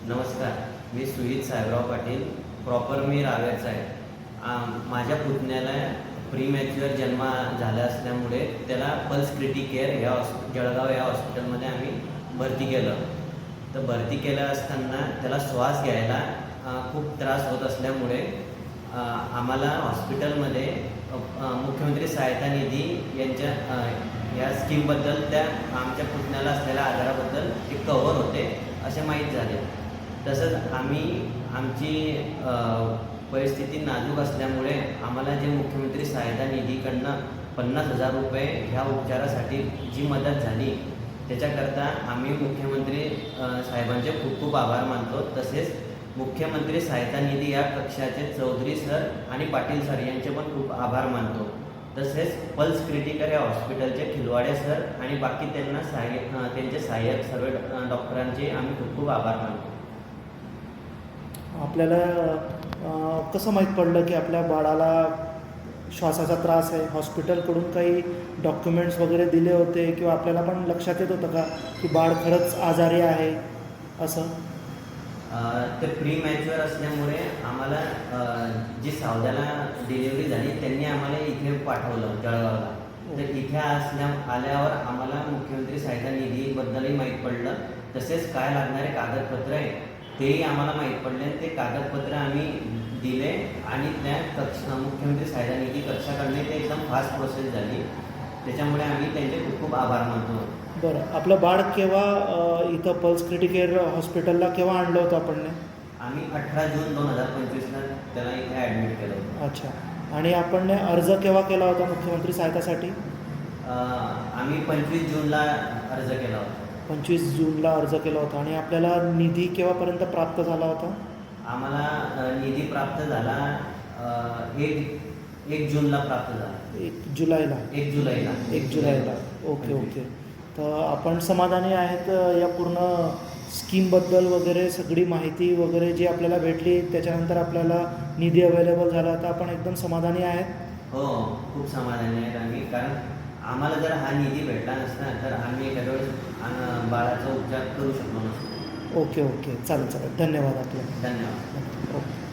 नमस्कार, मी सुजित साहेबराव पाटील. प्रॉपर मी रावेरचा आहे. माझ्या पुतण्याला प्री मॅच्युअर जन्म झाला असल्यामुळे त्याला पल्स क्रिटिकेअर जळगाव या हॉस्पिटलमध्ये आम्ही भरती केलं. तर भरती केलं असताना त्याला श्वास घ्यायला खूप त्रास होत असल्यामुळे आम्हाला हॉस्पिटलमध्ये मुख्यमंत्री सहायता निधी यांच्या या स्कीमबद्दल त्या आमच्या पुतण्याला असलेल्या आजाराबद्दल ते कव्हर होते असे माहीत झाले. तसंच आमची परिस्थिती नाजूक असल्यामुळे आम्हाला जे मुख्यमंत्री सहायता निधीकडनं 50,000 रुपये ह्या उपचारासाठी जी मदत झाली त्याच्याकरता आम्ही मुख्यमंत्री साहेबांचे खूप खूप आभार मानतो. तसेच मुख्यमंत्री सहायता निधी या कक्षाचे चौधरी सर आणि पाटील सर यांचे पण खूप आभार मानतो. तसेच पल्स क्रिटिकल या हॉस्पिटलचे खिलवाडे सर आणि बाकी त्यांना त्यांचे सहाय्यक सर्व डॉक्टरांचे आम्ही खूप खूप आभार मानतो. आपल्याला कसं माहीत पडलं की आपल्या बाळाला श्वासाचा त्रास आहे? हॉस्पिटलकडून काही डॉक्युमेंट्स वगैरे दिले होते किंवा आपल्याला पण लक्षात येत होतं का की बाळ खरंच आजारी आहे असं? ते प्री मॅच्युअर असल्यामुळे आम्हाला जी सावद्याला डिलिव्हरी झाली त्यांनी आम्हाला इथे पाठवलं जळगावला. तर इथे आल्यावर आम्हाला मुख्यमंत्री सहायता निधीबद्दलही माहीत पडलं. तसेच काय लागणारे कागदपत्र आहे तेही आम्हाला माहीत पडले. ते कागदपत्र आम्ही दिले आणि त्या मुख्यमंत्री सहायता निधी कक्षाकडे ते एकदम फास्ट प्रोसेस झाली. त्याच्यामुळे आम्ही त्यांचे खूप खूप आभार मानतो. बरं, आपलं बाळ केव्हा इथं पल्स क्रिटिकेअर हॉस्पिटलला केव्हा आणलं होतं आपण? आम्ही 18 जून 2025ला त्याला इथे ॲडमिट केलं होतं. अच्छा, आणि आपण अर्ज केव्हा केला होता मुख्यमंत्री सहायतासाठी? आम्ही 25 जूनला अर्ज केला होता. 25 जूनला अर्ज केला होता. आणि आपल्याला निधी केव्हापर्यंत प्राप्त झाला होता? आम्हाला निधी प्राप्त झाला 1 जूनला प्राप्त झाला. 1 जुलैला. 1 जुलैला. ओके. तर आपण समाधानी आहेत या पूर्ण स्कीमबद्दल वगैरे? सगळी माहिती वगैरे जी आपल्याला भेटली त्याच्यानंतर आपल्याला निधी अवेलेबल झाला तर आपण एकदम समाधानी आहेत? हो, खूप समाधानी आहेत आम्ही. कारण आम्हाला जर हा निधी भेटला नसता तर आम्ही एखाद्या वेळेस बाळाचा उपचार करू शकलो नसतो. ओके. चालेल. धन्यवाद आपल्याला. धन्यवाद. ओके.